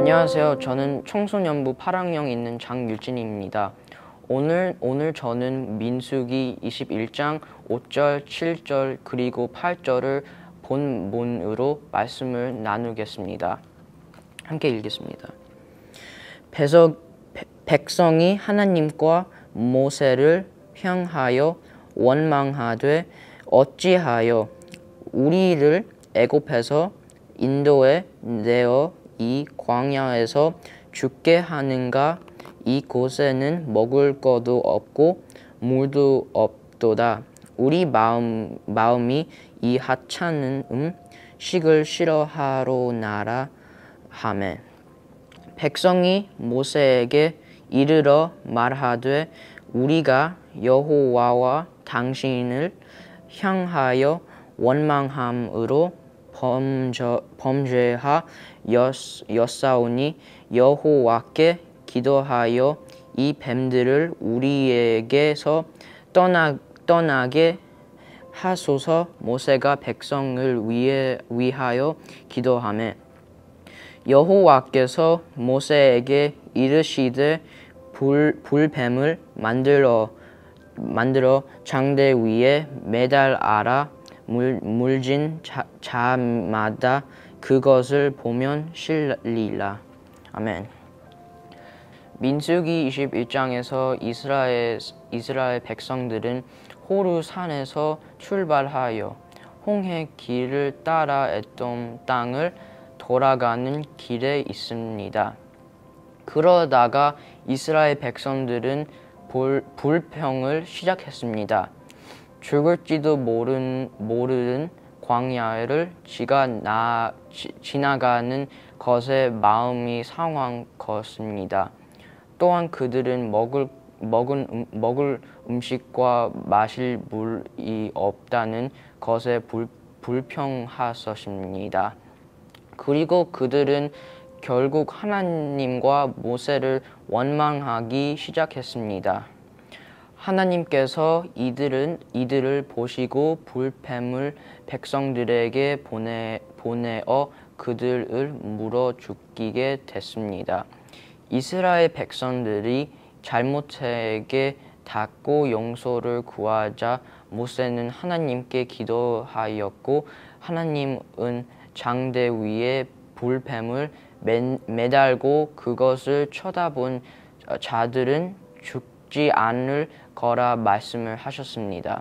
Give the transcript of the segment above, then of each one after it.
안녕하세요. 저는 청소년부 8학년 있는 장유진입니다. 오늘 저는 민수기 21장 5절, 7절 그리고 8절을 본문으로 말씀을 나누겠습니다. 함께 읽겠습니다. 백성이 하나님과 모세를 향하여 원망하되 어찌하여 우리를 애굽에서 인도에 내어 이 광야에서 죽게 하는가? 이곳에는 먹을 것도 없고 물도 없도다. 우리 마음이 이 하찮은 음식을 싫어하로나라 하매 백성이 모세에게 이르러 말하되 우리가 여호와와 당신을 향하여 원망함으로 범죄하였사오니 여호와께 기도하여 이 뱀들을 우리에게서 떠나게 하소서. 모세가 백성을 위하여 기도하매 여호와께서 모세에게 이르시되 불뱀을 만들어 장대 위에 매달아라. 물진 자마다 그것을 보면 실리라. 아멘. 민수기 21장에서 이스라엘 백성들은 호르산에서 출발하여 홍해 길을 따라 에돔 땅을 돌아가는 길에 있습니다. 그러다가 이스라엘 백성들은 불평을 시작했습니다. 죽을지도 모르는 광야를 지나가는 것에 마음이 상한 것입니다. 또한 그들은 먹을 음식과 마실 물이 없다는 것에 불평하셨습니다. 그리고 그들은 결국 하나님과 모세를 원망하기 시작했습니다. 하나님께서 이들을 보시고 불뱀을 백성들에게 보내어 그들을 물어 죽이게 됐습니다. 이스라엘 백성들이 잘못에게 닫고 용서를 구하자 모세는 하나님께 기도하였고 하나님은 장대 위에 불뱀을 매달고 그것을 쳐다본 자들은 죽지 않을 거라 말씀을 하셨습니다.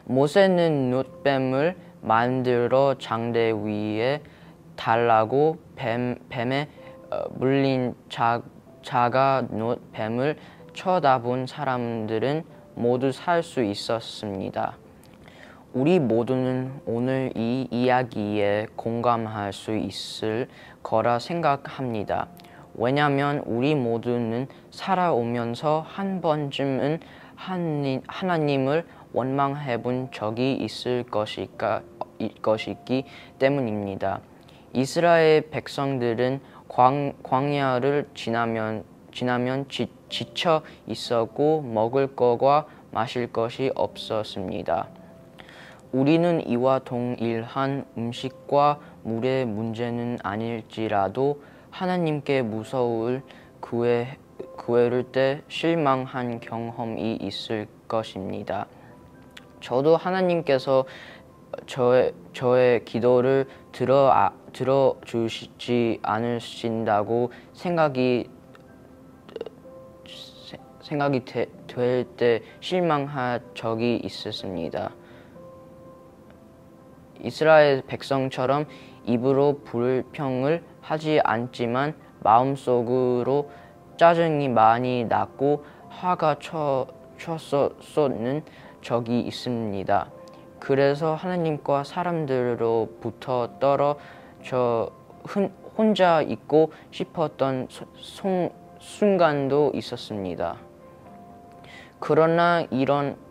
모세는 놋뱀을 만들어 장대 위에 달라고 뱀에 물린 자가 놋뱀을 쳐다본 사람들은 모두 살 수 있었습니다. 우리 모두는 오늘 이 이야기에 공감할 수 있을 거라 생각합니다. 왜냐하면 우리 모두는 살아오면서 한 번쯤은 하나님을 원망해 본 적이 있을 것이기 때문입니다. 이스라엘 백성들은 광야를 지나면 지쳐 있었고 먹을 것과 마실 것이 없었습니다. 우리는 이와 동일한 음식과 물의 문제는 아닐지라도 하나님께 무서울 구할 때 실망한 경험이 있을 것입니다. 저도 하나님께서 저의 기도를 들어주시지 않으신다고 생각이 될 때 실망한 적이 있었습니다. 이스라엘 백성처럼 입으로 불평을 하지 않지만 마음속으로 짜증이 많이 났고 화가 쳤었는 적이 있습니다. 그래서 하나님과 사람들로부터 떨어져 혼자 있고 싶었던 순간도 있었습니다. 그러나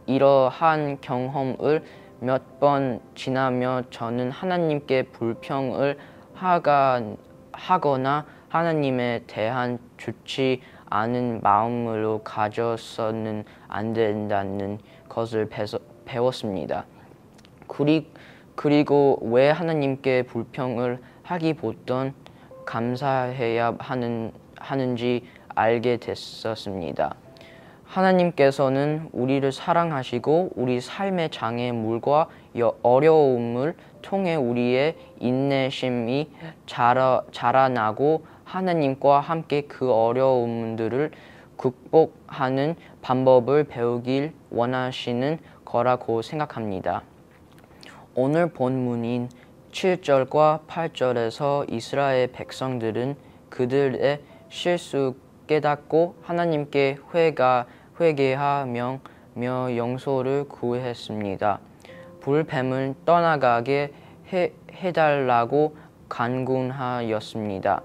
이러한 경험을 몇 번 지나며 저는 하나님께 불평을 하거나 하나님에 대한 좋지 않은 마음으로 가져서는 안 된다는 것을 배웠습니다. 그리고 왜 하나님께 불평을 하기보단 감사해야 하는지 알게 됐었습니다. 하나님께서는 우리를 사랑하시고 우리 삶의 장애물과 어려움을 통해 우리의 인내심이 자라나고 하나님과 함께 그 어려움들을 극복하는 방법을 배우길 원하시는 거라고 생각합니다. 오늘 본문인 7절과 8절에서 이스라엘 백성들은 그들의 실수 깨닫고 하나님께 회개하며 용서를 구했습니다. 불뱀을 떠나가게 해달라고 간구하였습니다.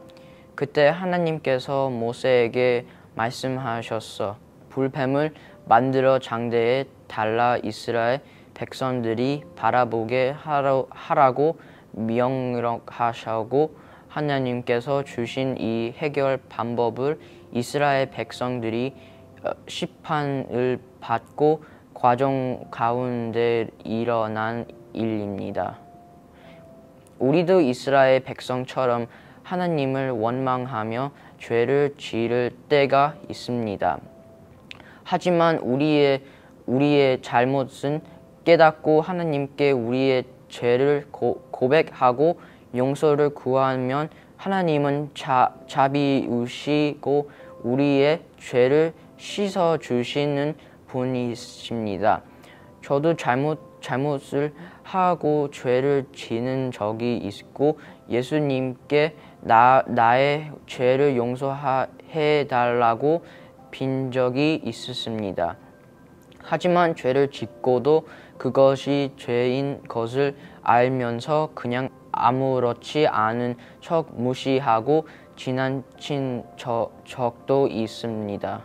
그때 하나님께서 모세에게 말씀하셨어. 불뱀을 만들어 장대에 달라 이스라엘 백성들이 바라보게 하라고 명령하시고 하나님께서 주신 이 해결 방법을 이스라엘 백성들이 심판을 받고 과정 가운데 일어난 일입니다. 우리도 이스라엘 백성처럼 하나님을 원망하며 죄를 지을 때가 있습니다. 하지만 우리의 잘못은 깨닫고 하나님께 우리의 죄를 고백하고 용서를 구하면 하나님은 자비우시고 우리의 죄를 씻어주시는 분이십니다. 저도 잘못을 하고 죄를 지는 적이 있고 예수님께 나의 죄를 용서해달라고 빈 적이 있었습니다. 하지만 죄를 짓고도 그것이 죄인 것을 알면서 그냥 아무렇지 않은 척 무시하고 지나친 적도 있습니다.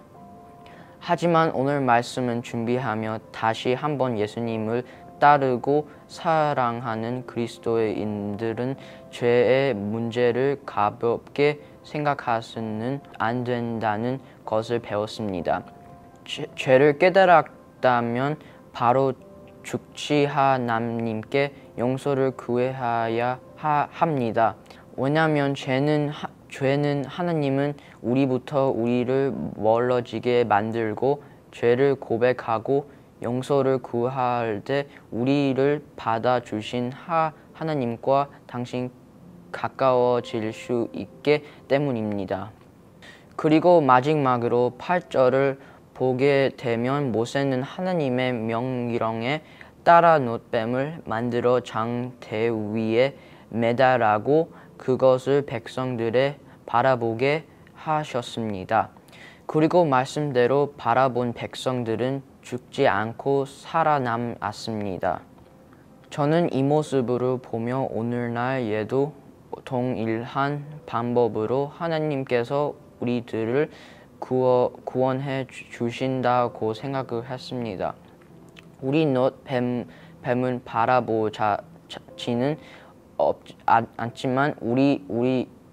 하지만 오늘 말씀은 준비하며 다시 한번 예수님을 따르고 사랑하는 그리스도인들은 죄의 문제를 가볍게 생각하시는 안 된다는 것을 배웠습니다. 죄를 깨달았다면 바로 죽지 하나님께 용서를 구해야 합니다. 왜냐하면 죄는 하나님은 우리부터 우리를 멀어지게 만들고 죄를 고백하고 용서를 구할 때 우리를 받아주신 하나님과 당신 가까워질 수 있기 때문입니다. 그리고 마지막으로 8절을 보게 되면 모세는 하나님의 명령에 따라 놋뱀을 만들어 장대 위에 매달라고 그것을 백성들에 바라보게 하셨습니다. 그리고 말씀대로 바라본 백성들은 죽지 않고 살아남았습니다. 저는 이 모습을 보며 오늘날에도 동일한 방법으로 하나님께서 우리들을 구원해 주신다고 생각을 했습니다. 우리 놋뱀을 바라보지는 않지만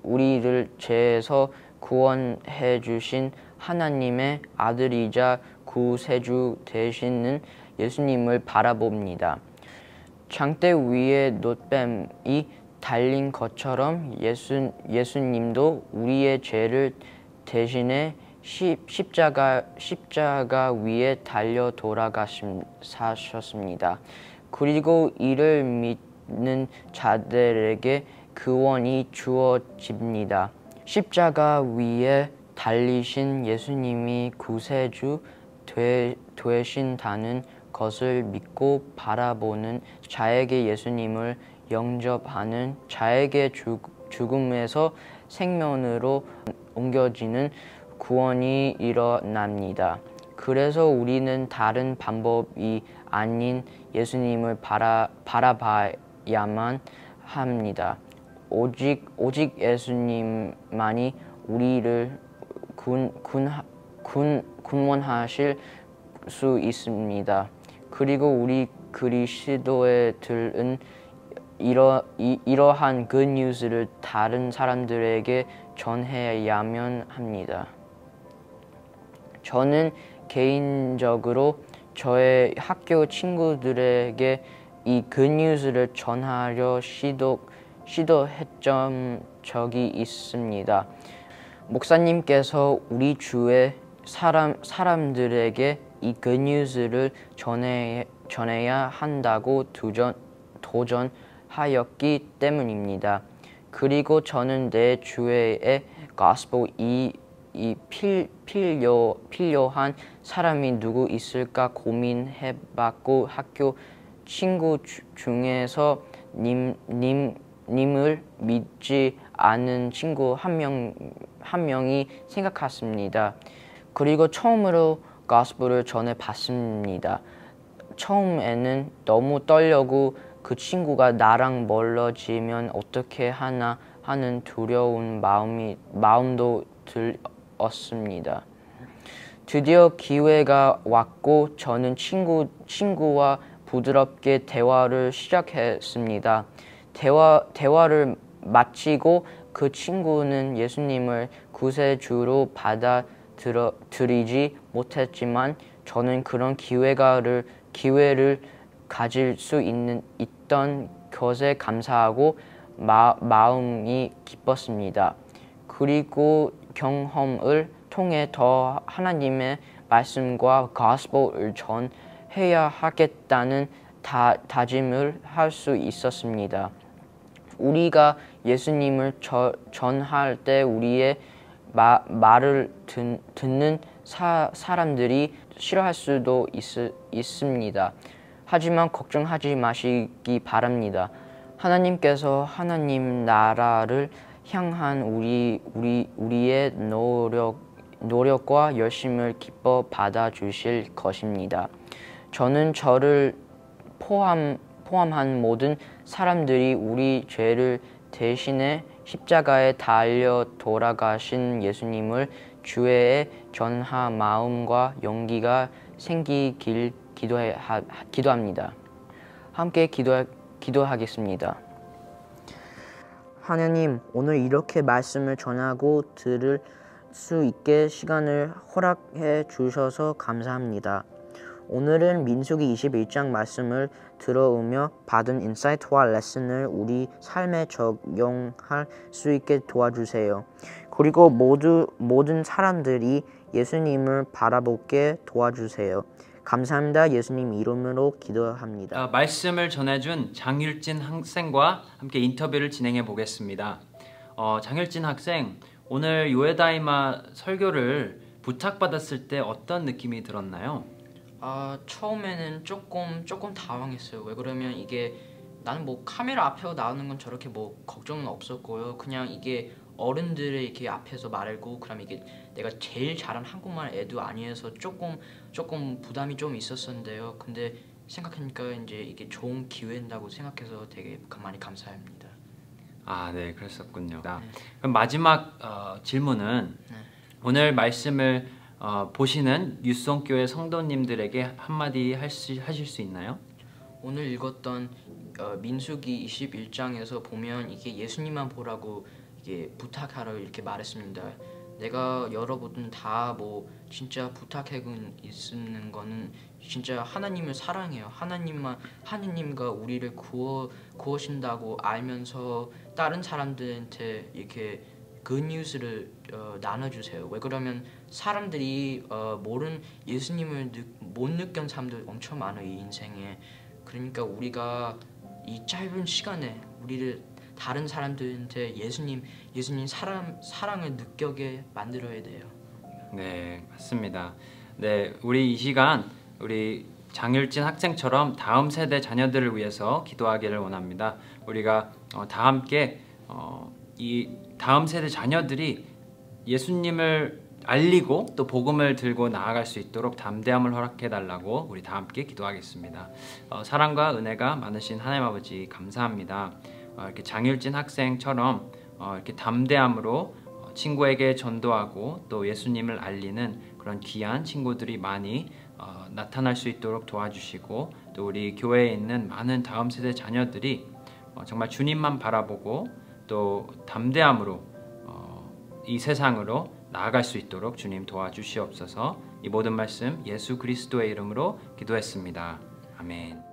우리를 죄에서 구원해 주신 하나님의 아들이자 구세주 되시는 예수님을 바라봅니다. 장대 위에 놋뱀이 달린 것처럼 예수님도 우리의 죄를 대신해 십자가 위에 달려 돌아가셨습니다. 그리고 이를 믿는 자들에게 구원이 주어집니다. 십자가 위에 달리신 예수님이 구세주 되신다는 것을 믿고 바라보는 자에게 예수님을 영접하는 자에게 죽음에서 생명으로 옮겨지는 구원이 일어납니다. 그래서 우리는 다른 방법이 아닌 예수님을 바라봐야만 합니다. 오직 예수님만이 우리를 구원하실 수 있습니다. 그리고 우리 그리스도인들은 이러한 굿뉴스를 다른 사람들에게 전해야만 합니다. 저는 개인적으로 저의 학교 친구들에게 이 굿뉴스를 전하려 시도했던 적이 있습니다. 목사님께서 우리 주의 사람들에게 이 굿뉴스를 전해야 한다고 도전하였기 때문입니다. 그리고 저는 내 주의 gospel 필요한 사람이 누구 있을까 고민해봤고 학교 친구 중에서 님을 믿지 않은 친구 한 명이 생각했습니다. 그리고 처음으로 gospel을 전해봤습니다. 처음에는 너무 떨려고 그 친구가 나랑 멀어지면 어떻게 하나 하는 두려운 마음도 들었습니다. 드디어 기회가 왔고 저는 친구와 부드럽게 대화를 시작했습니다. 대화를 마치고 그 친구는 예수님을 구세주로 받아들이지 못했지만 저는 그런 기회를 가질 수 있던 것에 감사하고 마음이 기뻤습니다. 그리고 경험을 통해 더 하나님의 말씀과 gospel을 전해야 하겠다는 다짐을 할 수 있었습니다. 우리가 예수님을 전할 때 우리의 말을 듣는 사람들이 싫어할 수도 있습니다. 하지만 걱정하지 마시기 바랍니다. 하나님께서 하나님 나라를 향한 우리의 노력과 열심을 기뻐 받아주실 것입니다. 저는 저를 포함한 모든 사람들이 우리 죄를 대신해 십자가에 달려 돌아가신 예수님을 주의 전하 마음과 용기가 생기길 기도합니다. 함께 기도하겠습니다. 하나님, 오늘 이렇게 말씀을 전하고 들을 수 있게 시간을 허락해 주셔서 감사합니다. 오늘은 민수기 21장 말씀을 들어오며 받은 인사이트와 레슨을 우리 삶에 적용할 수 있게 도와주세요. 그리고 모든 사람들이 예수님을 바라보게 도와주세요. 감사합니다. 예수님 이름으로 기도합니다. 말씀을 전해준 장율진 학생과 함께 인터뷰를 진행해 보겠습니다. 장율진 학생, 오늘 요에다이마 설교를 부탁받았을 때 어떤 느낌이 들었나요? 처음에는 조금 당황했어요. 왜 그러면 이게 나는 뭐 카메라 앞에 나오는 건 저렇게 뭐 걱정은 없었고요. 그냥 이게 어른들의 이렇게 앞에서 말하고 그럼 이게 내가 제일 잘하는 한국말 애도 아니어서 조금 부담이 좀 있었는데요. 근데 생각하니까 이제 이게 좋은 기회인다고 생각해서 되게 많이 감사합니다. 네, 그랬었군요. 그럼 마지막 질문은 오늘 말씀을 보시는 뉴송교회 성도님들에게 한마디 하실 수 있나요? 오늘 읽었던 민수기 21장에서 보면 이게 예수님만 보라고 이게 부탁하라고 이렇게 말했습니다. 내가 여러분 다 뭐 진짜 부탁하고 있는 거는 진짜 하나님을 사랑해요. 하나님과 우리를 구하신다고 알면서 다른 사람들한테 이렇게 굿뉴스를 나눠주세요. 왜 그러면 사람들이 모르는 예수님을 못 느낀 사람들 엄청 많아요, 이 인생에. 그러니까 우리가 이 짧은 시간에 우리를 다른 사람들한테 예수님 사랑을 느끼게 만들어야 돼요. 네, 맞습니다. 네, 우리 이 시간 우리 장율진 학생처럼 다음 세대 자녀들을 위해서 기도하기를 원합니다. 우리가 다 함께 이 다음 세대 자녀들이 예수님을 알리고 또 복음을 들고 나아갈 수 있도록 담대함을 허락해 달라고 우리 다 함께 기도하겠습니다. 사랑과 은혜가 많으신 하나님 아버지 감사합니다. 이렇게 장율진 학생처럼 이렇게 담대함으로 친구에게 전도하고 또 예수님을 알리는 그런 귀한 친구들이 많이 나타날 수 있도록 도와주시고 또 우리 교회에 있는 많은 다음 세대 자녀들이 정말 주님만 바라보고 또 담대함으로 이 세상으로 나아갈 수 있도록 주님 도와주시옵소서. 이 모든 말씀 예수 그리스도의 이름으로 기도했습니다. 아멘.